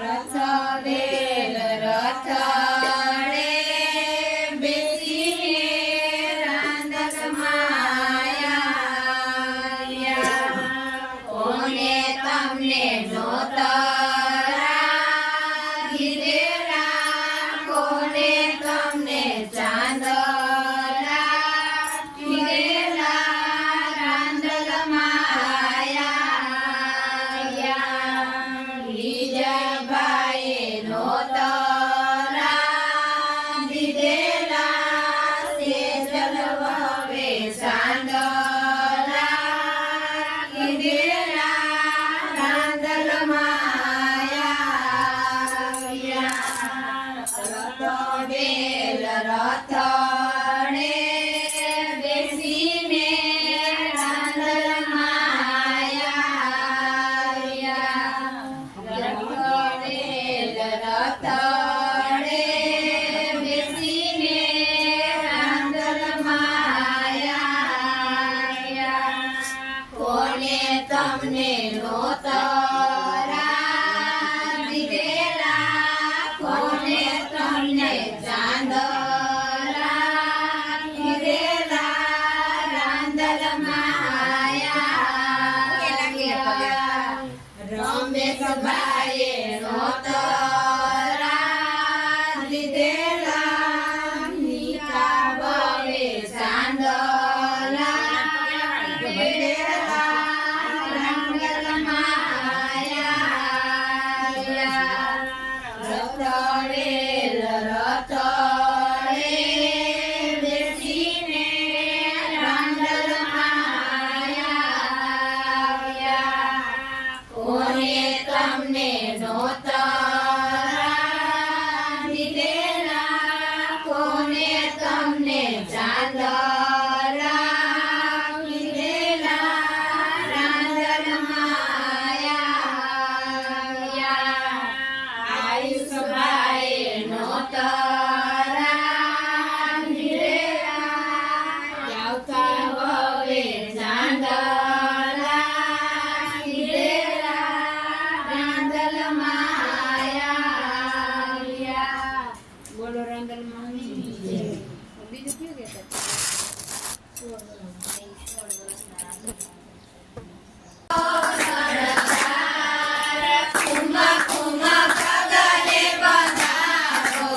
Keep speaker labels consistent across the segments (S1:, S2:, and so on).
S1: રથ વેલ રથડે બેસીને રાંદલમાં આવ્યા. કોને તમને નોતરા કીધેલા, કોને તમને ચાંદલા કીધેલા, રાંદલમાં આવ્યા. લીજાભાઈએ નોતરા દીધેલા, સેજલ વવે ચાંદલા કીધેલા, રાંદલમાં આવ્યા. રથવેલ રથડે બેસીને રાંદલમાં આવ્યા. રથવેલ રથડે બેસીને રાંદલમાં આવ્યા. કોને તમને નોતરા દીધેલા, કોને તમને ચાંદલા કીધેલા, રાંદલમાં આવ્યા. રમેશભાઈએ નોતરા દીધેલા, નીકા વવે ચાંદલા કીધેલા, રાંદલમાં આવ્યા. રથવેલ રથડે બેસીને રાંદલમાં આવ્યા. કોને તમને નોતરા દીધેલા, કોને તમને ચાંદલા કીધેલા, રાંદલમાં આવ્યા. આયુષભાઈએ નોતરા દીધેલા, આવતા વવે ચાંદલા કીધેલા, રાંદલમાં આવ્યા. બોલો રાંદલમાં બીજું કયું કહેતા? કુમા કુમા પગલે પધારો,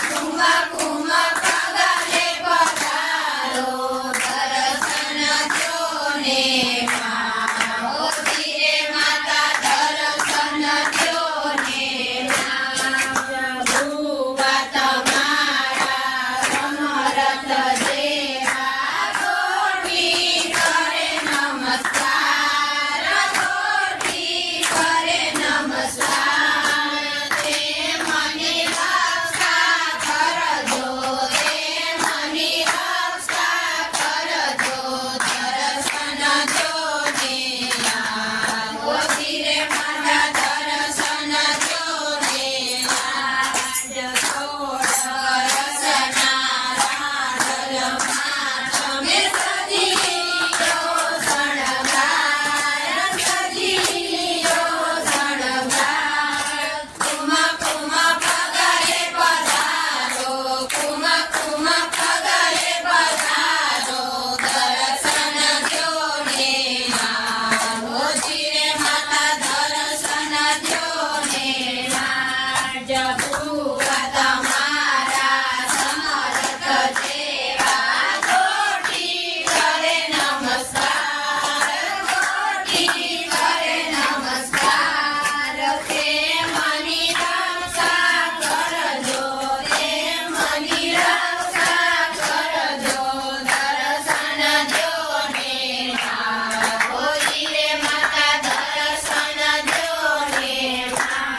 S1: કુમા કુમા પગલે પધારો, દર્શન જોને માં. ઓ ધીરે માતા દર્શન જોને માં. ભુવા તમારા સમરથ જેવા, ગોઠવી કરે નમસ્કાર, ગોઠવી કરે નમસ્કાર. તે મની રક્ષા કરજો, તે મની રક્ષા કરજો, દર્શન જોને આવો. ધીરે માતા દર્શન જોને આવો. દર્શના રાંદલમાં તમે સજીઓ શણગાર, સજીઓ શણગાર. કુમા કુમા પગલે પધારો, કુમા કુમા પગલે પધારો, દર્શન જોને આવો. ધીરે માતા દર્શન જોને આવો. ભુવા તમારા સમરથ જેવા, ગોઠવી કરે નમસ્કાર, ગોઠવી કરે નમસ્કાર. તે મની રક્ષા કરજો, તે મની રક્ષા કરજો, દર્શન જોને આવો. ધીરે માતા દર્શન જોને આવો.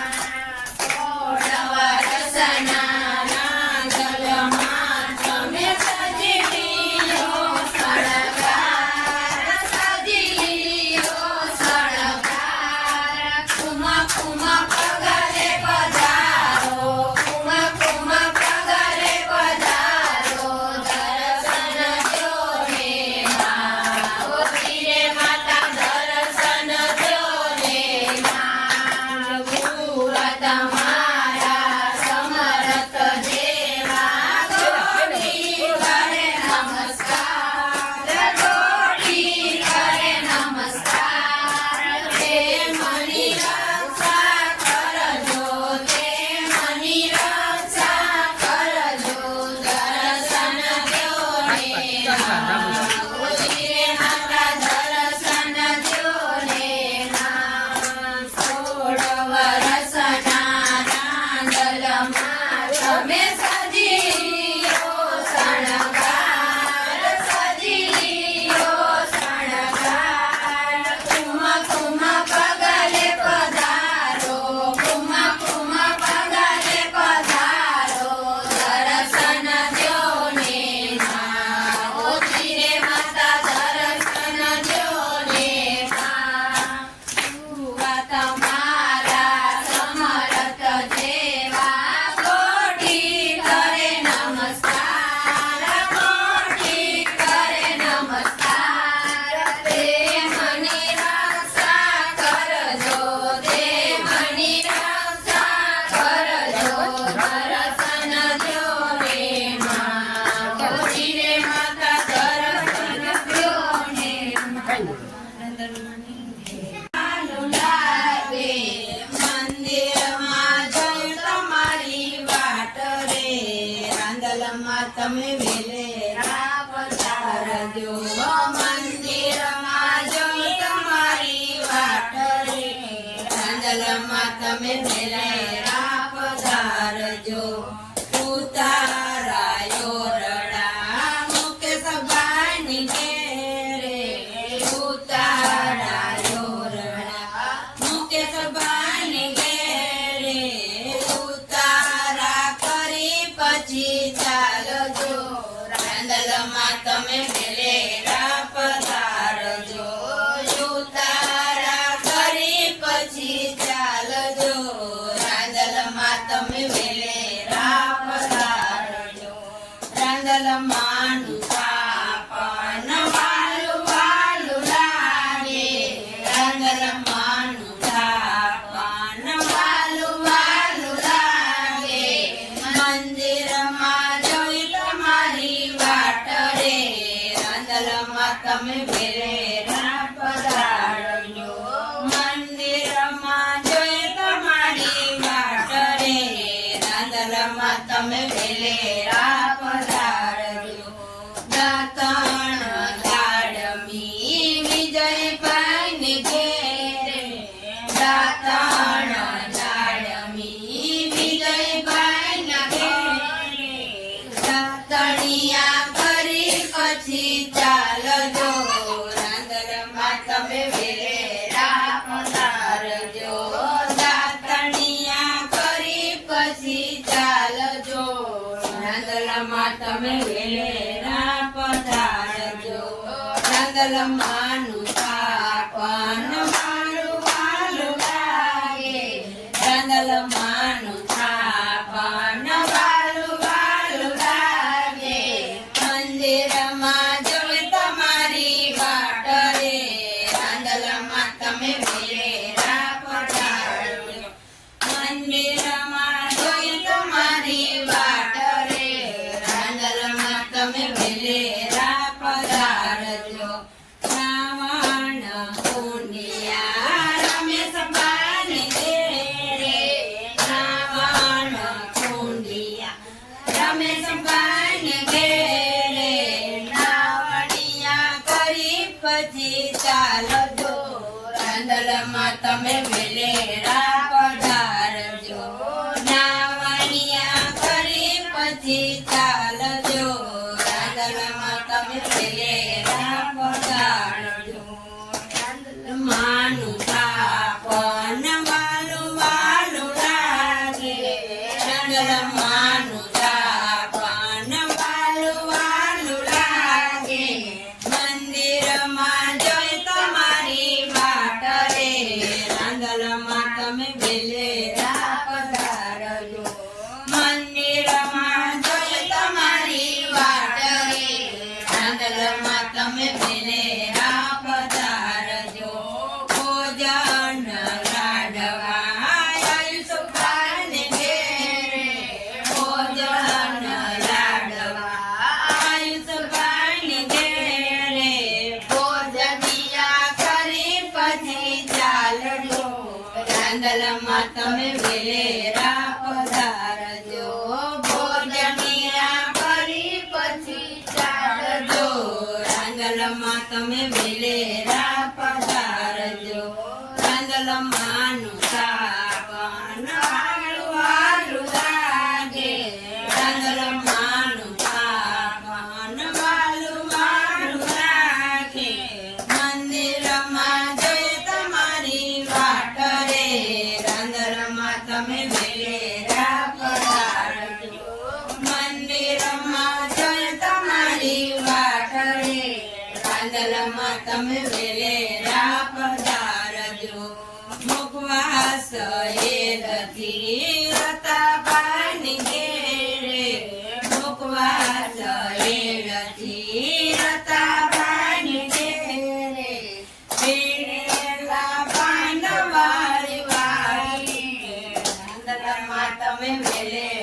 S1: તમે વેલેરા પધારજો મંદિરમાં જોઈ તમારી વાટ રે રાંદલમાં તમે વેલેરા પધારજો ઉતારાયો રડા મુકેશ ભાઈની ઘેરે ઉતારાયો રડા મુકેશ ભાઈની ઘેરે ઉતારા કરી પછી ચાલજો રાંદલમાં તમે વેલેરા પધારજો ઉતારા કરી પછી ચાલજો રાંદલમાં તમે વેલેરા પધારજો રાંદલમાંનું થાપણ વાલું વાલું લાગે રાંદલમાંનું થાપણ વાલું વાલું લાગે મંદિરમાં જોઈ તમારી વાટ રે રાંદલમાં તમે વેલેરા પધારજો મંદિરમાં જોઈ તમારી વાટ રે રાંદલમાં તમે વેલેરા પધારજો દાતણ દાડમી વિજયભાઈની ઘેરે દાતણ દાડમી વિજયભાઈના ઘેરે દાતણિયા કરી પછી ચાલજો રાંદલમાં તમે વેલેરા પધારજો દાતણિયા કરી પછી ચાલજો રાંદલમાં તમે વેલેરા પધારજો રાંદલમાંનું થાપણ વાલું વાલું લાગે રાંદલમાંનું થાપણ વાલું વાલું લાગે મંદિરમાં જોઈ તમારી વાટ રે રાંદલમાં તમે વેલેરા પધારજો મંદિરમાં જોઈ તમારી વાટ રે રાંદલમાં તમે વેલેરા પધારજો શ્રાવણ પૂર્ણિયા રમેશ ભાઈની ઘેરે શ્રાવણ પૂર્ણિયા રમેશ ભાઈની ઘેરે નાવડિયા કરી પછી ચાલજો રાંદલમાં તમે વેલેરા પધારજો નાવડિયા કરી પછી ચાલજો રાંદલમાં તમે વેલેરા પધારજો રાંદલમાંનું થાપણ વાલું વાલું લાગે રાંદલમાંનું થાપણ વાલું વાલું લાગે મંદિરમાં જોઈ તમારી વાટ રે રાંદલમાં તમે વેલેરા પધારજો મંદિરમાં જોઈ તમારી વાટ રે રાંદલમાં તમે વેલેરા પધારજો ભોજન લાડવા આયુષભાઈને ઘેરે ભોજન લાડવા આયુષભાઈને ઘેરે ભોજનિયા કરી પછી ચાલજો રાંદલમાં તમે વેલેરા પધારજો ભોજનિયા કરી પછી ચાલજો રાંદલમાં તમે વેલેરા પધારજો રાંદલમાંનું થાપણ વાલું વાલું લાગે રાંદલમાંનું થાપણ વાલું વાલું લાગે મંદિરમાં જોઈ તમારી વાટ રે રાંદલમાં તમે વેલેરા પધારજો મંદિરમાં જોઈ તમારી વાટ રે રાંદલમાં તમે વેલેરા પધારજો મુખવાસ એલથી રતાભાઈની ઘેરે મુખવાસ એલથી રતાભાઈની ઘેરે વેલેલા પાંડવાળી વાળી રાંદલમાં તમે વેલે